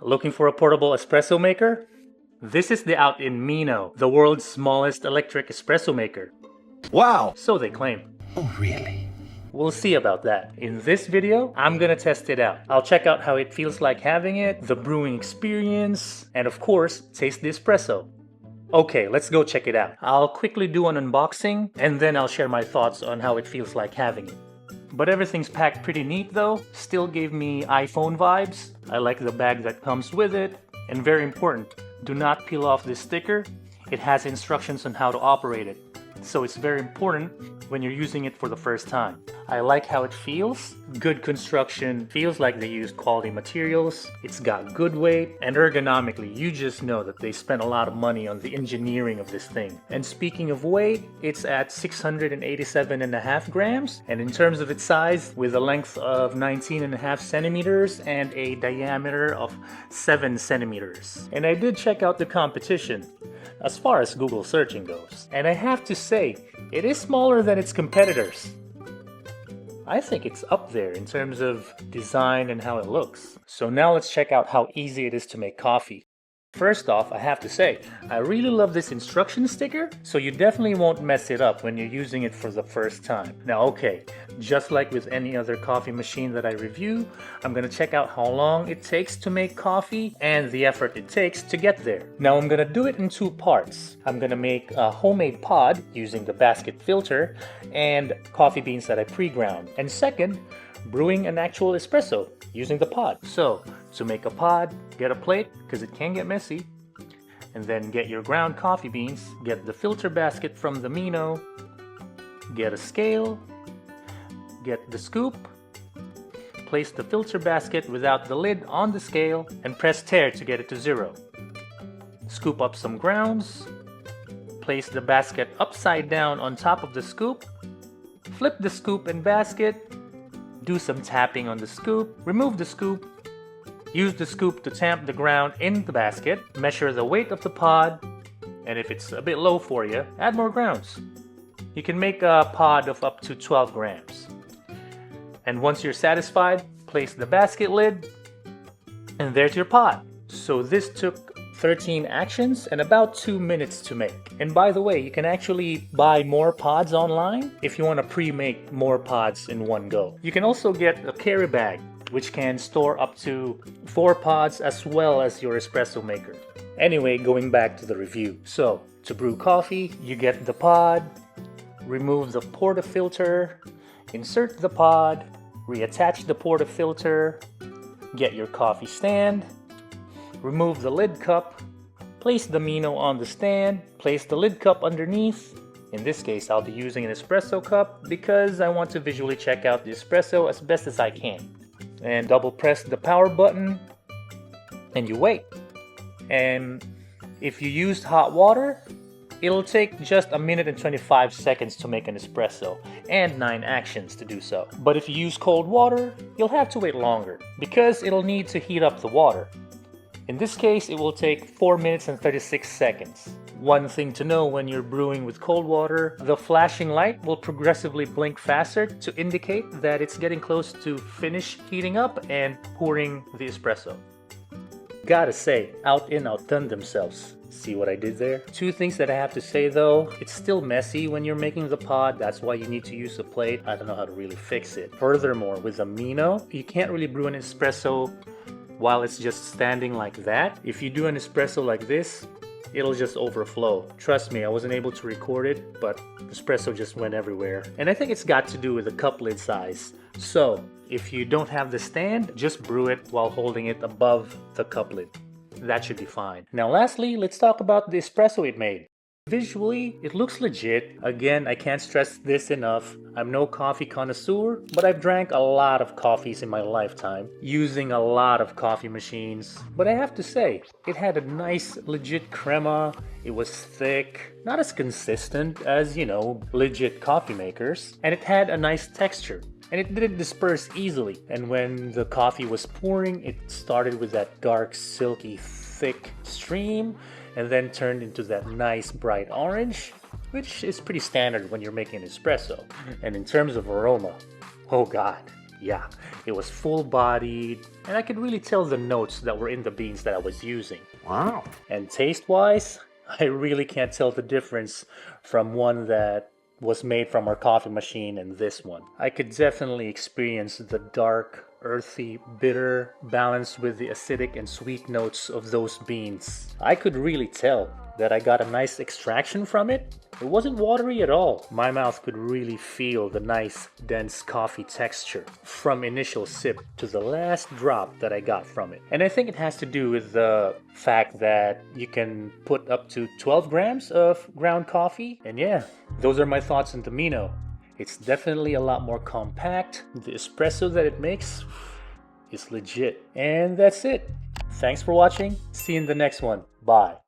Looking for a portable espresso maker? This is the Outin Mino, the world's smallest electric espresso maker. Wow! So they claim. Oh, really? We'll see about that. In this video, I'm gonna test it out. I'll check out how it feels like having it, the brewing experience, and of course, taste the espresso. Okay, let's go check it out. I'll quickly do an unboxing, and then I'll share my thoughts on how it feels like having it. But everything's packed pretty neat though, still gave me iPhone vibes. I like the bag that comes with it, and very important, do not peel off this sticker. It has instructions on how to operate it, so it's very important when you're using it for the first time. I like how it feels. Good construction, feels like they used quality materials. It's got good weight, and ergonomically, you just know that they spent a lot of money on the engineering of this thing. And speaking of weight, it's at 687.5 grams, and in terms of its size, with a length of 19.5 centimeters and a diameter of 7 centimeters. And I did check out the competition as far as Google searching goes, and I have to say, it is smaller than its competitors. I think it's up there in terms of design and how it looks. So now let's check out how easy it is to make coffee. First off, I have to say, I really love this instruction sticker, so you definitely won't mess it up when you're using it for the first time. Now okay, just like with any other coffee machine that I review, I'm gonna check out how long it takes to make coffee and the effort it takes to get there. Now I'm gonna do it in two parts. I'm gonna make a homemade pod using the basket filter and coffee beans that I pre-ground. And second, brewing an actual espresso using the pod. So, to make a pod, get a plate, because it can get messy, and then get your ground coffee beans, get the filter basket from the Mino, get a scale, get the scoop, place the filter basket without the lid on the scale, and press tare to get it to 0. Scoop up some grounds, place the basket upside down on top of the scoop, flip the scoop and basket, do some tapping on the scoop, remove the scoop, use the scoop to tamp the ground in the basket, measure the weight of the pod, and if it's a bit low for you, add more grounds. You can make a pod of up to 12 grams. And once you're satisfied, place the basket lid, and there's your pod. So this took 13 actions and about 2 minutes to make. And by the way, you can actually buy more pods online if you want to pre-make more pods in one go. You can also get a carry bag, which can store up to 4 pods as well as your espresso maker. Anyway, going back to the review. So, to brew coffee, you get the pod, remove the portafilter, insert the pod, reattach the portafilter, get your coffee stand, remove the lid cup, place the Mino on the stand, place the lid cup underneath. In this case, I'll be using an espresso cup because I want to visually check out the espresso as best as I can. And double press the power button, and you wait. And if you used hot water, it'll take just 1 minute and 25 seconds to make an espresso, and 9 actions to do so. But if you use cold water, you'll have to wait longer because it'll need to heat up the water. In this case, it will take 4 minutes and 36 seconds. One thing to know when you're brewing with cold water, the flashing light will progressively blink faster to indicate that it's getting close to finish heating up and pouring the espresso. Gotta say, Outin outdone themselves. See what I did there? 2 things that I have to say though, it's still messy when you're making the pod, that's why you need to use a plate. I don't know how to really fix it. Furthermore, with a Mino, you can't really brew an espresso while it's just standing like that. If you do an espresso like this, it'll just overflow. Trust me, I wasn't able to record it, but espresso just went everywhere. And I think it's got to do with the cup lid size. So, if you don't have the stand, just brew it while holding it above the cup lid. That should be fine. Now lastly, let's talk about the espresso it made. Visually, it looks legit. Again, I can't stress this enough. I'm no coffee connoisseur, but I've drank a lot of coffees in my lifetime, using a lot of coffee machines. But I have to say, it had a nice, legit crema. It was thick, not as consistent as, legit coffee makers. And it had a nice texture. And it didn't disperse easily. And when the coffee was pouring, it started with that dark, silky, thick stream, and then turned into that nice bright orange, which is pretty standard when you're making an espresso. And in terms of aroma, oh god, Yeah, it was full-bodied, and I could really tell the notes that were in the beans that I was using. Wow. And taste-wise, I really can't tell the difference from one that was made from our coffee machine and this one. I could definitely experience the dark, earthy, bitter, balanced with the acidic and sweet notes of those beans. I could really tell that I got a nice extraction from it. It wasn't watery at all. My mouth could really feel the nice, dense coffee texture from initial sip to the last drop that I got from it. And I think it has to do with the fact that you can put up to 12 grams of ground coffee. And yeah, those are my thoughts on the Mino. It's definitely a lot more compact. The espresso that it makes is legit. And that's it. Thanks for watching. See you in the next one. Bye.